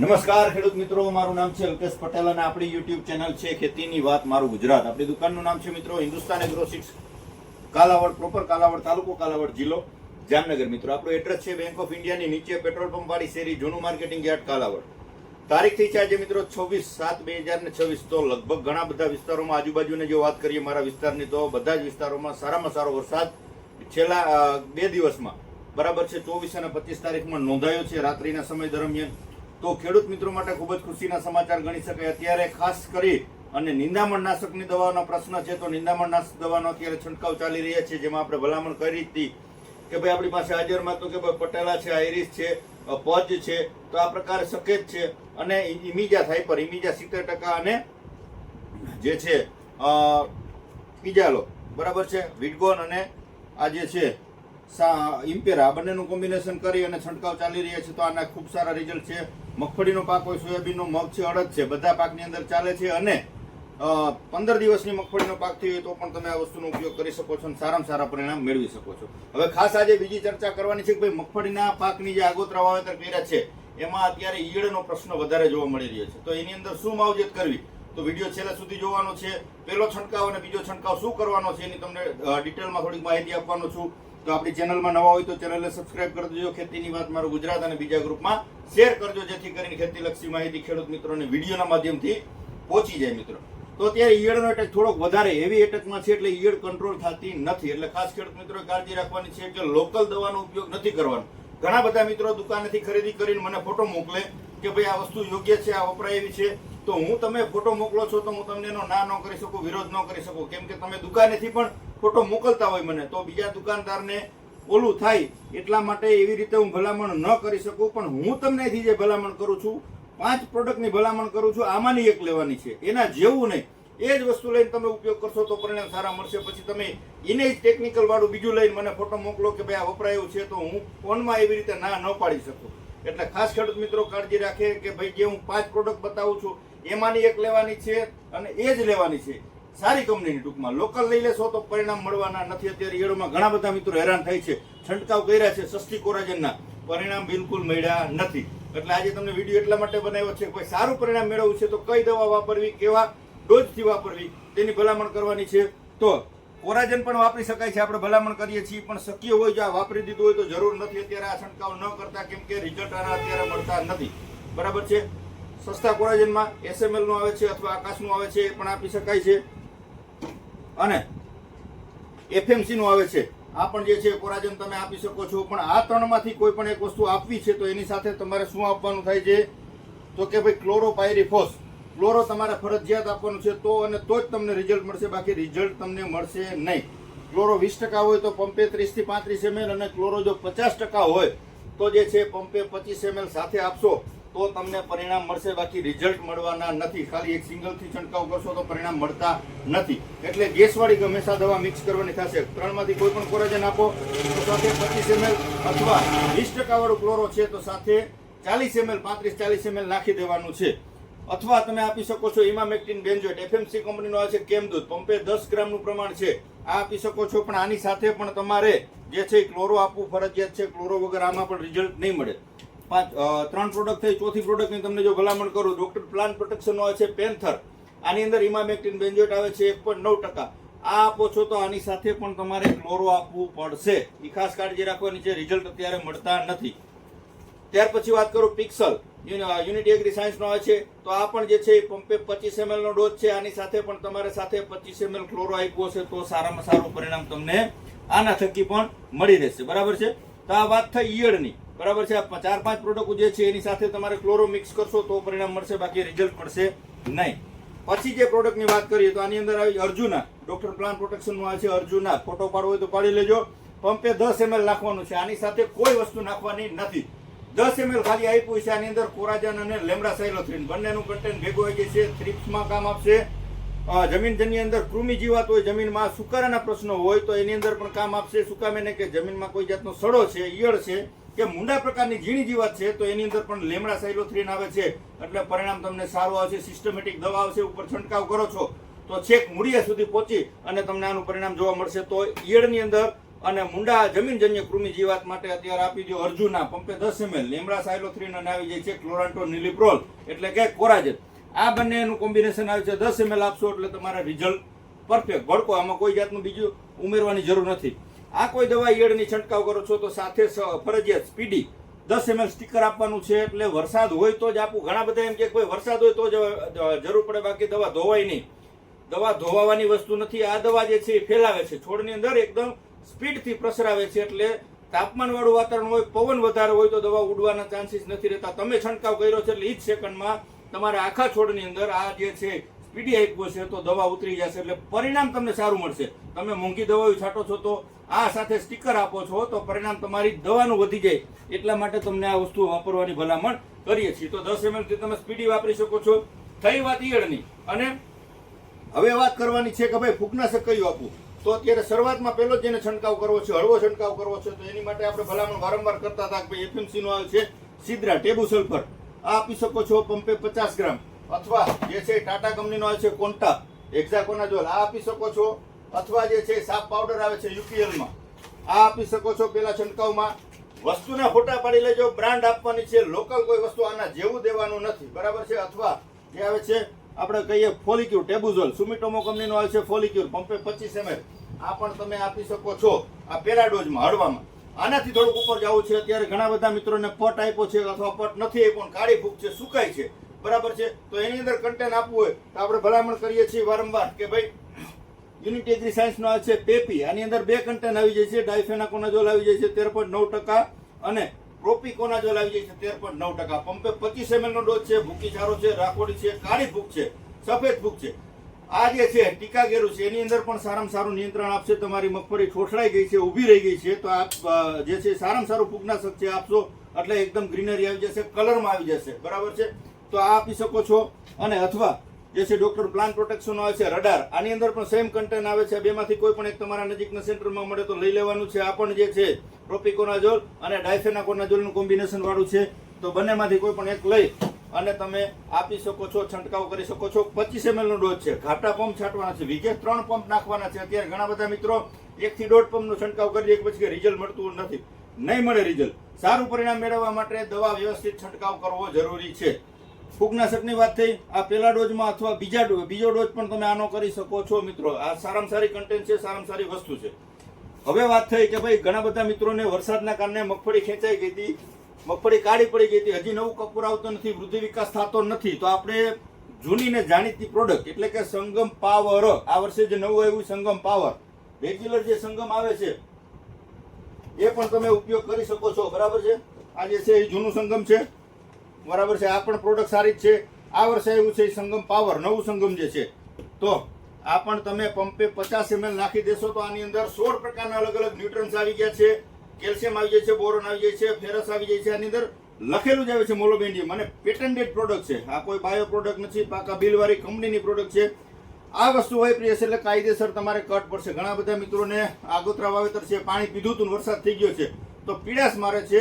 નમસ્કાર ખેડૂત મિત્રો, મારું નામ છે અલ્કેશ પટેલ અને આપણી યુટ્યુબ ચેનલ છે ખેતીની વાત મારું ગુજરાત. આપણી દુકાનનું નામ છે મિત્રો હિન્દુસ્તાન એગ્રો 6, કાલાવડ પ્રોપર, કાલાવડ તાલુકો, કાલાવડ જિલ્લો, જામનગર. મિત્રો આપણું એડ્રેસ છે બેંક ઓફ ઇન્ડિયાની નીચે પેટ્રોલ પંપ વાળી શેરી, જૂનું માર્કેટિંગ યાર્ડ, કાલાવડ. તારીખ થઈ છે આજે મિત્રો 26/7/2026. તો લગભગ ઘણા બધા વિસ્તારોમાં આજુબાજુને જો વાત કરીએ મારા વિસ્તારની, તો બધા જ વિસ્તારોમાં સારામાં સારો વરસાદ છેલ્લા 2 દિવસમાં બરાબર છે 24 અને 25 તારીખમાં નોંધાયો છે રાત્રિના સમય દરમિયાન. તો ખેડૂત મિત્રો માટે ખૂબ જ ખુશીના સમાચાર ગણી શકાય. અત્યારે ખાસ કરી અને નિંદામણ નાશકની દવાનો પ્રશ્ન છે, તો નિંદામણ નાશક દવાનો અત્યારે છંટકાવ ચાલી રહ્યા છે, જેમાં આપણે ભલામણ કરી હતી કે ભાઈ આપણી પાસે હાજરમાં તો કે ભાઈ પટેલા છે, આઈરિસ છે, પજ છે, તો આ પ્રકારે સકેત છે અને ઇમિજા થાઇપર, ઇમિજા 70% અને જે છે ઇજાલો બરાબર છે, વિડગોન અને આ જે છે ઇમ્પેરા, આ બંનેનું કોમ્બિનેશન કરી અને છંટકાવ ચાલી રહ્યા છે. તો આના ખૂબ સારા રિઝલ્ટ છે. મગફળીનો પાક હોય, સોયાબીનનો, મગ છે, અડદ છે, બધા પાકની અંદર ચાલે છે અને 15 દિવસની મગફળીનો પાક થઈ હોય તો પણ તમે આ વસ્તુનો ઉપયોગ કરી શકો છો અને સારામાં સારા પરિણામ મેળવી શકો છો. હવે ખાસ આજે બીજી ચર્ચા કરવાની છે કે ભાઈ મગફળીના પાકની જે આગોતરા વાવેતર કર્યા છે એમાં અત્યારે ઈયળનો પ્રશ્ન વધારે જોવા મળી રહ્યો છે. તો એની અંદર શું માવજત કરવી, તો વિડીયો છેલ્લા સુધી જોવાનો છે. પહેલો છંટકાવ અને બીજો છંટકાવ શું કરવાનો છે એની તમને ડિટેલમાં થોડીક માહિતી આપવાનો છું. તો આપણી ચેનલમાં નવા હોય તો ચેનલને સબસ્ક્રાઇબ કરી દેજો. ખેતીની વાત મારું ગુજરાત અને બીજા ગ્રુપમાં શેર કરજો, જેથી કરીને ખેતીલક્ષી માહિતી ખેડૂત મિત્રોને વિડીયોના માધ્યમથી પહોંચી જાય. મિત્રો તો અત્યારે ઈયળનો એટેક થોડોક વધારે હેવી એટેકમાં છે, એટલે ઈયળ કંટ્રોલ થતી નથી. એટલે ખાસ ખેડૂત મિત્રોએ કાળજી રાખવાની છે કે લોકલ દવાનો ઉપયોગ નથી કરવાનો. ઘણા બધા મિત્રો દુકાનેથી ખરીદી કરીને મને ફોટો મોકલે કે ભાઈ આ વસ્તુ યોગ્ય છે, આ વપરાય એવી છે. તો હું તમે ફોટો મોકલો છો તો હું તમને એનો ના ન કરી શકું, વિરોધ ન કરી શકું, કેમ કે તમે દુકાનેથી પણ ફોટો મોકલતા હોય મને, તો બીજા દુકાનદારને ઓલું થાય એટલા માટે એવી રીતે હું ભલામણ ન કરી શકું. પણ હું તમને જે ભલામણ કરું છું, 5 પ્રોડક્ટની ભલામણ કરું છું, આમાંની એક લેવાની છે, એના જેવું નહીં. એ જ વસ્તુ લઈને તમે ઉપયોગ કરશો તો પરિણામ સારા મળશે. પછી તમે એને જ ટેકનિકલ વાળું બીજું લઈને મને ફોટો મોકલો કે ભાઈ આ વપરાયું છે, તો હું ફોનમાં એવી રીતે ના ન પાડી શકું. એટલે ખાસ ખેડૂત મિત્રો કાળજી રાખે કે ભાઈ જે હું 5 પ્રોડક્ટ બતાવું છું એમાંની એક લેવાની છે અને એ જ લેવાની છે, સારી કંપનીની. ટૂંકમાં લોકલ લઈ લેશો તો પરિણામ મળવાના નથી. અત્યારે ઈયળોમાં ઘણા બધા મિત્રો હેરાન થાય છે, છંટકાવ કર્યા છે સસ્તી કોરાજનના, પરિણામ બિલકુલ મળ્યા નથી. એટલે આજે તમને વિડીયો એટલા માટે બનાવ્યો છે કે ભાઈ સારું પરિણામ મેળવવું છે તો કઈ દવા વાપરવી, કેવા ડોઝથી વાપરવી તેની ભલામણ કરવાની છે. તો કોરાજન પણ વાપરી શકાય છે, આપણે ભલામણ કરીએ છીએ, પણ શક્ય હોય જો આ વાપરી દીધું હોય તો જરૂર નથી અત્યારે આ છંટકાવ ન કરતા, કેમ કે રિઝલ્ટ આના અત્યારે મળતા નથી. બરાબર છે. સસ્તા કોરાજનમાં SML નું આવે છે અથવા આકાશનું આવે છે, એ પણ આપી શકાય છે. અને FMC નું આવે છે, આ પણ જે છે કોરાજન તમે આપી શકો છો. પણ આ 3માંથી કોઈ પણ એક વસ્તુ આપવી છે તો એની સાથે તમારે શું આપવાનું થાય છે, તો કે ભાઈ ક્લોરોપાયરીફોસ, ક્લોરો તમારે ફરજિયાત આપવાનું છે, તો અને તો જ તમને રિઝલ્ટ મળશે, બાકી રિઝલ્ટ તમને મળશે નહીં. ક્લોરો 20% હોય તો પંપે 30 થી 35 ml અને ક્લોરો જો 50% હોય તો જે છે પંપે 25 ml સાથે આપશો તો તમને પરિણામ મળશે, બાકી રિઝલ્ટ મળવાના નથી. ખાલી એક સિંગલથી છંટકાવ કરશો તો પરિણામ મળતા નથી. એટલે ગેસવાળી હંમેશા દવા મિક્સ કરવાની થશે. 3માંથી કોઈ પણ કોરાજન આપો તો સાથે 25 ml અથવા 20% વાળું ક્લોરો છે તો સાથે 40 ml, 35-40 ml નાખી દેવાનું છે. અથવા તમે આપી શકો છો ઇમામેક્ટિન બેન્ઝોએટ, FMC કંપનીનો આવે છે કેમદૂત, પંપે 10 ગ્રામનું પ્રમાણ છે, આ આપી શકો છો. પણ આની સાથે પણ તમારે જે છે ક્લોરો આપવું ફરજિયાત છે. ક્લોરો વગર આમાં પણ રિઝલ્ટ નહીં મળે. 3 પ્રોડક્ટ થઈ. ચોથી પ્રોડક્ટની તમને જો ભલામણ કરું, ડોક્ટર પ્લાન્ટ પ્રોટેક્શનનો આવે છે પેન્થર, આની અંદર ઇમામેક્ટિન બેન્ઝોએટ આવે છે 1.9%, આ આપો છો તો આની સાથે પણ તમારે ક્લોરો આપવું પડશે. એ ખાસ કાળજી રાખવાની છે, રિઝલ્ટ અત્યારે મળતા નથી. ત્યાર પછી વાત કરું પિક્સલ, યુનિટી એગ્રી સાયન્સનો આવે છે, તો આ પણ જે છે પંપે 25 ml નો ડોઝ છે, આની સાથે પણ તમારે સાથે 25 ml ક્લોરો આપ્યો હશે તો સારામાં સારું પરિણામ તમને આના થકી પણ મળી રહેશે. બરાબર છે. તો આ વાત થઈ ઈયળની. બરાબર છે. 4-5 પ્રોડક્ટ જે છે એની સાથે તમારે ક્લોરો મિક્સ કરશો તો પરિણામ મળશે, બાકી રિઝલ્ટ મળશે નહીં. પછી જે પ્રોડક્ટની વાત કરીએ તો આની અંદર આવી અર્જુના, ડોક્ટર પ્લાન્ટ પ્રોટેક્શનનું આવે છે અર્જુના, ફોટો પાડવો હોય તો પાડી લેજો. પંપે 10 ml નાખવાનું છે, આની સાથે કોઈ વસ્તુ નાખવાની નથી. 10 ml ખાલી આપ્યું છે. આની અંદર કોરાજન અને લેમ્ડા સાયલોથ્રીન બંનેનું કન્ટેન્ટ ભેગું હોય છે. થ્રિપ્સમાં કામ આપશે. જમીનની અંદર કૃમિ જીવાત હોય, જમીનમાં સુકારાના પ્રશ્નો હોય તો એની અંદર પણ કામ આપશે. સુકામેને કે જમીનમાં કોઈ જાતનો સડો છે, ઈયળ છે કે મુંડા પ્રકારની ઝીણી જીવાત છે તો એની અંદર પણ લેમ્ડા સાયલોથ્રીન આવે છે, એટલે પરિણામ તમને સારું આવશે. સિસ્ટમેટિક દવા આવશે, ઉપર છંટકાવ કરો છો તો છેક મૂળિયા સુધી પહોંચી અને તમને આનું પરિણામ જોવા મળશે. તો ઈયળની અંદર અને મુંડા જમીનજન્ય કૃમિ જીવાત માટે અત્યારે આપી દો અર્જુના પંપે 10 ml, લીમડા સાયલોથ્રીન અને આવી જાય છે ક્લોરાન્ટો નિલિપ્રોલ એટલે કે કોરાજેન. આ બંનેનું કોમ્બિનેશન આવે છે. 10 ml આપશો એટલે તમારા રિઝલ્ટ પરફેક્ટ ભડકો. આમાં કોઈ જાતનું બીજું ઉમેરવાની જરૂર નથી. આ કોઈ દવા ઈયળની છંટકાવ કરો છો તો સાથે ફરજિયાત સ્પીડી 10 ml સ્ટીકર આપવાનું છે. એટલે વરસાદ હોય તો જ આપવું. ઘણા બધા એમ કે કોઈ વરસાદ હોય તો જ જરૂર પડે, બાકી દવા ધોવાય નહીં. દવા ધોવાવાની વસ્તુ નથી. આ દવા જે છે એ ફેલાવે છે છોડની અંદર, એકદમ સ્પીડથી પ્રસરાવે છે. એટલે તાપમાન વાળું વાતાવરણ હોય, પવન વધારે હોય તો દવા ઉડવાના ચાન્સીસ નથી રહેતા. તમે છંટકાવ કર્યો છે એટલે ઈ જ સેકન્ડમાં તમારા આખા છોડની અંદર આ જે છે સ્પીડી આપ્યો છે તો દવા ઉતરી જશે. એટલે પરિણામ તમને સારું મળશે. તમે મોંઘી દવાઓ છાંટો છો તો આ સાથે સ્ટીકર આપો છો તો પરિણામ તમારી દવાનું વધી જાય. એટલા માટે તમને આ વસ્તુ વાપરવાની ભલામણ કરીએ છીએ. તો 10 ml થી તમે સ્પીડી વાપરી શકો છો. થઈ વાત ઈયળની. અને હવે વાત કરવાની છે કે ભાઈ ફૂગનાશક કયું આપવું. તો અત્યારે શરૂઆતમાં પહેલો જ જેને છંટકાવ કરવો છે, હળવો છંટકાવ કરવો છે, તો એની માટે આપણે ભલામણ વારંવાર કરતા હતા કે ભાઈ FMC નો આવે છે સિદ્રા ટેબુ સલ્ફર. આ આપી શકો છો પંપે 50 ગ્રામ. અથવા જે છે ટાટા કંપનીનો આવે છે કોન્ટા હેક્સાકોનાઝોલ, આ આપી શકો છો. અથવા જે છે સાપ પાવડર આવે છે UPL માં, આ આપી શકો છો પેલા છંટકાવમાં. વસ્તુના ફોટા પાડી લેજો. બ્રાન્ડ આપવાની છે, લોકલ કોઈ વસ્તુ આના જેવું દેવાનું નથી, બરાબર છે. અથવા જે આવે છે આપણે કહીએ ફોલિક્યુર ટેબુઝોલ, સુમિટોમો કંપનીનો આવે છે ફોલિક્યુર પંપે 25 ml, આ પણ તમે આપી શકો છો. આ પેલા ડોઝમાં હળવામાં. આનાથી થોડુંક ઉપર જવું છે. અત્યારે ઘણા બધા મિત્રોને પટ આપ્યો છે અથવા પટ નથી આપ્યો, કાળી ફૂગ છે, સુકાય છે, બરાબર છે. તો એની અંદર કન્ટેન્ટ આપવું હોય તો આપણે ભલામણ કરીએ છીએ વારંવાર કે ભાઈ યુનિટી એગ્રી સાયન્સનો આવે છે પેપી. આની અંદર 2 કન્ટેન્ટ આવી જાય છે. ડાયફેનાકોનાઝોલ આવી જાય છે 13.9% અને પ્રોપિકોનાઝોલ આવી જાય છે 13.9%. પંપે 25 ml નો ડોઝ છે. ભૂકી ચારો છે, રાખોડી છે, કાળી ફૂગ છે, સફેદ ફૂગ છે. આ જે છે ટીકા ગેરું છે એની અંદર પણ સારામાં સારું નિયંત્રણ આપશે. તમારી મગફળી ઠોઠરાઈ ગઈ છે, ઊભી રહી ગઈ છે, તો આપ જે છે સારામાં સારું ફૂગનાશક છે આપશો એટલે એકદમ ગ્રીનરી આવી જશે, કલરમાં આવી જશે, બરાબર છે. તો આ આપી શકો છો. અને અથવા જે છે ડોક્ટર પ્લાન્ટ પ્રોટેક્શન આવે છે રડાર, આની અંદર પણ સેમ કન્ટેન્ટ આવે છે. બેમાંથી કોઈ પણ એક તમારા નજીકના સેન્ટરમાં મળે તો લઈ લેવાનું છે. આ પણ જે છે પ્રોપિકોનાઝોલ અને ડાયફેનાકોનાઝોલનું કોમ્બિનેશન વાળું છે. તો બંનેમાંથી કોઈ પણ એક લઈ અને તમે આપી શકો છો, છંટકાવ કરી શકો છો. 25 ml નો ડોઝ છે. ઘાટા પંપ છાંટવાના છે. વીઘે 3 પંપ નાખવાના છે. અત્યારે ઘણા બધા મિત્રો 1 થી 1.5 પંપનો છંટકાવ કરી દે પછી રિઝલ્ટ મળતું નથી. નહીં મળે રિઝલ્ટ. સારું પરિણામ મેળવવા માટે દવા વ્યવસ્થિત છંટકાવ કરવો જરૂરી છે. ફૂગનાશકની વાત થઈ. આ પેલા ડોઝમાં અથવા બીજો ડોઝ પણ તમે આનો કરી શકો છો મિત્રો. આ સારામાં સારી કન્ટેન્ટ છે, સારામાં સારી વસ્તુ છે. હવે વાત થઈ કે ભાઈ ઘણા બધા મિત્રોને વરસાદના કારણે મગફળી ખેંચાઈ ગઈ હતી, મગફળી કાળી પડી ગઈ હતી, હજી નવું કપૂર આવતો નથી, વૃદ્ધિ વિકાસ થતો નથી. તો આપણે જૂની ને જાણીતી પ્રોડક્ટ એટલે કે સંગમ પાવર, આ વર્ષે જે નવું આવ્યું સંગમ પાવર, રેગ્યુલર જે સંગમ આવે છે એ પણ તમે ઉપયોગ કરી શકો છો, બરાબર છે. આ જે છે એ જૂનું સંગમ છે, બરાબર છે. આ પણ પ્રોડક્ટ સારી જ છે. આ વર્ષે આવ્યું છે સંગમ પાવર, નવું સંગમ જે છે. તો આ પણ તમે પંપે 50 ml નાખી દેશો તો આની અંદર 16 પ્રકારના અલગ અલગ ન્યુટ્રન્સ આવી ગયા છે. કેલ્શિયમ આવી જાય છે, બોરોન આવી જાય છે, ફેરસ આવી જાય છે. આની અંદર લખેલું જ આવે છે મોલોબેન્ડિયમ અને પેટન્ટેડ પ્રોડક્ટ છે. આ કોઈ બાયો પ્રોડક્ટ નથી, પાકા બિલવાળી કંપનીની પ્રોડક્ટ છે. આ વસ્તુ વાપરી હશે એટલે કાયદેસર તમારે કટ પડશે. ઘણા બધા મિત્રોને આગોતરા વાવેતર છે, પાણી પીધું હતું, વરસાદ થઈ ગયો છે તો પીડાશ મારે છે.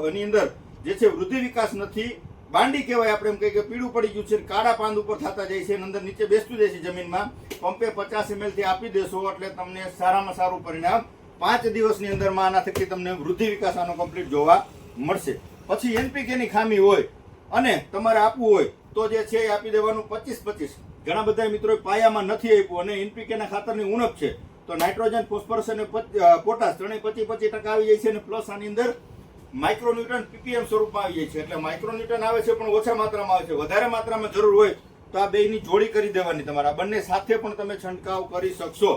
એની અંદર જે છે વૃદ્ધિ વિકાસ નથી, બાંડી કહેવાય, આપણે એમ કહીએ કે પીળું પડી ગયું છે, કાળા પાંદ ઉપર થતા જાય છે, અંદર નીચે બેસતું જાય છે જમીનમાં. પંપે 50 ml થી આપી દેશો એટલે તમને સારામાં સારું પરિણામ 5 દિવસની અંદરમાં આના થકી તમને વૃદ્ધિ વિકાસ આનો કમ્પ્લીટ જોવા મળશે. પછી NPK ની ખામી હોય અને તમારે આપવું હોય તો જે છે એ આપી દેવાનું 25-25. ઘણા બધા મિત્રો પાયામાં નથી આપ્યું અને NPK ના ખાતરની ઉણપ છે તો નાઇટ્રોજન, ફોસ્ફરસ અને પોટાશ ત્રણેય 25-25% આવી જાય છે. અને પ્લસ આની અંદર માઇક્રોન્યુટ્રન PPM સ્વરૂપમાં આવી જાય છે. એટલે માઇક્રોન્યુટ્રન આવે છે પણ ઓછા માત્રામાં આવે છે. વધારે માત્રામાં જરૂર હોય તો આ બેયની જોડી કરી દેવાની. તમારા બંને સાથે પણ તમે છંટકાવ કરી શકશો,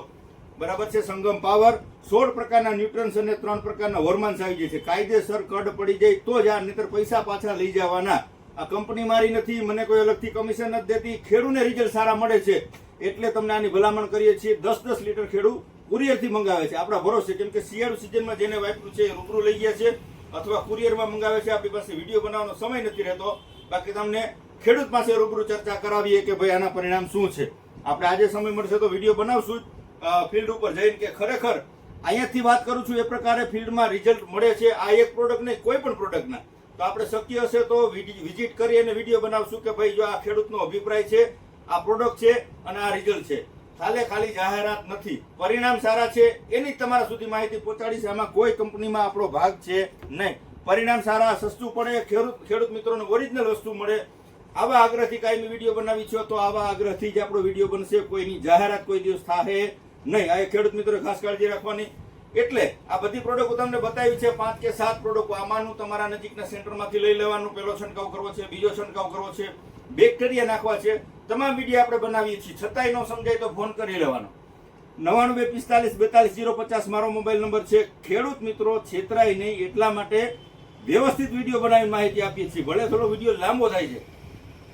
બરાબર છે. સંગમ પાવર 16 પ્રકારના ન્યુટ્રન્સ અને 3 પ્રકારના હોર્મોન્સ આવી જાય છે. કાયદેસર કડ પડી જાય તો જ આ, નહીતર પૈસા પાછા લઈ જવાના. આ કંપની મારી નથી, મને કોઈ અલગથી કમિશન નથી દેતી. ખેડૂને રિઝલ્ટ સારા મળે છે એટલે તમને આની ભલામણ કરીએ છીએ. 10-10 લીટર ખેડૂત કુરિયરથી મંગાવે છે આપણા ભરોસે. કેમ કે શિયાળુ સિઝનમાં જેને વાપર્યું છે રૂબરૂ લઈ ગયા છે અથવા કુરિયરમાં મંગાવે છે. આપણી પાસે વિડીયો બનાવવાનો સમય નથી રહેતો, બાકી તમને ખેડૂત પાસે રૂબરૂ ચર્ચા કરાવીએ કે ભાઈ આના પરિણામ શું છે. આપણે આજે સમય મળશે તો વિડીયો બનાવશું ફિલ્ડ ઉપર જઈને કે ખરેખર અહીંયાથી વાત કરું છું એ પ્રકારે ફિલ્ડમાં રિઝલ્ટ મળે છે. આ એક પ્રોડક્ટ નહીં, કોઈ પણ પ્રોડક્ટના. તો આપણે શક્ય હશે તો વિઝિટ કરી અને વિડીયો બનાવશું કે ભાઈ જો આ ખેડૂતનો અભિપ્રાય છે, આ પ્રોડક્ટ છે અને આ રિઝલ્ટ છે. ખાલી જાહેરાત નથી. પરિણામ સારા છે એની જ તમારા સુધી માહિતી પહોંચાડી છે. આમાં કોઈ કંપનીમાં આપણો ભાગ છે નહીં. પરિણામ સારા, સસ્તું પડે, ખેડૂત મિત્રોને ઓરિજિનલ વસ્તુ મળે. આવા આગ્રહથી કાયમી વિડીયો બનાવી છો તો આવા આગ્રહથી જ આપણો વિડીયો બનશે. કોઈની જાહેરાત કોઈ દિવસ થાય નહીં. આ ખેડૂત મિત્રો ખાસ કાળજી રાખવાની. એટલે આ બધી પ્રોડક્ટ તમને બતાવી છે, 5 કે 7 પ્રોડક્ટ. આમાંનું તમારા નજીકના સેન્ટરમાંથી લઈ લેવાનું. પહેલો છંટકાવ કરવો છે, બીજો છંટકાવ કરવો છે, બેક્ટેરિયા નાખવા છે. તમામ વિડીયો આપણે બનાવીએ છીએ. છતાંય ન સમજાય તો ફોન કરી લેવાનો. 9945424050 મારો મોબાઈલ નંબર છે. ખેડૂત મિત્રો છેતરાય નહીં એટલા માટે વ્યવસ્થિત વિડીયો બનાવીને માહિતી આપીએ છીએ. ભલે થોડો વિડીયો લાંબો થાય છે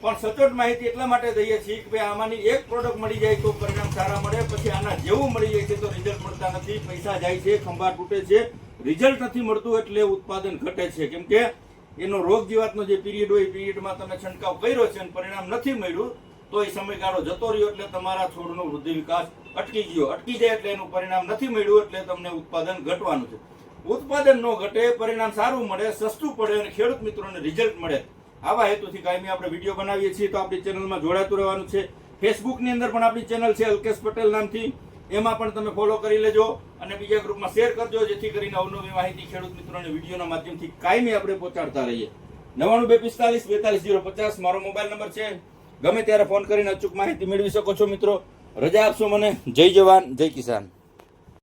પણ સચોટ માહિતી એટલા માટે દઈએ છીએ કે ભાઈ આમાંની એક પ્રોડક્ટ મળી જાય તો પરિણામ સારા મળે. પછી આના જેવું મળી જાય છે તો રિઝલ્ટ મળતા નથી. પૈસા જાય છે, ખંભા તૂટે છે, રિઝલ્ટ નથી મળતું એટલે ઉત્પાદન ઘટે છે. કેમ કે એનો રોગ જીવાતનો જે પીરિયડ હોય એ પીરિયડમાં તમે છંટકાવ કર્યો છે અને પરિણામ નથી મળ્યું તો એ સમયગાળો જતો રહ્યો એટલે તમારા છોડનો વૃદ્ધિ વિકાસ અટકી ગયો. અટકી જાય એટલે એનું પરિણામ નથી મળ્યું એટલે તમને ઉત્પાદન ઘટવાનું છે. ઉત્પાદન ન ઘટે, પરિણામ સારું મળે, સસ્તું પડે અને ખેડૂત મિત્રોને રિઝલ્ટ મળે. આવા હેતુથી કાયમી આપણે વિડીયો બનાવીએ છીએ. તો આપણી ચેનલમાં જોડાતું રહેવાનું છે. ફેસબુકની અંદર પણ આપણી ચેનલ છે અલ્કેશ પટેલ નામથી. એમાં પણ તમે ફોલો કરી લેજો અને બીજા ગ્રુપમાં શેર કરજો જેથી કરીને અવનવી માહિતી ખેડૂત મિત્રોને વિડીયોના માધ્યમથી કાયમી આપણે પહોંચાડતા રહીએ. 9945424050 મારો મોબાઈલ નંબર છે. ગમે ત્યારે ફોન કરીને અચૂક માહિતી મેળવી શકો છો. મિત્રો રજા આપશો મને. જય જવાન, જય કિસાન.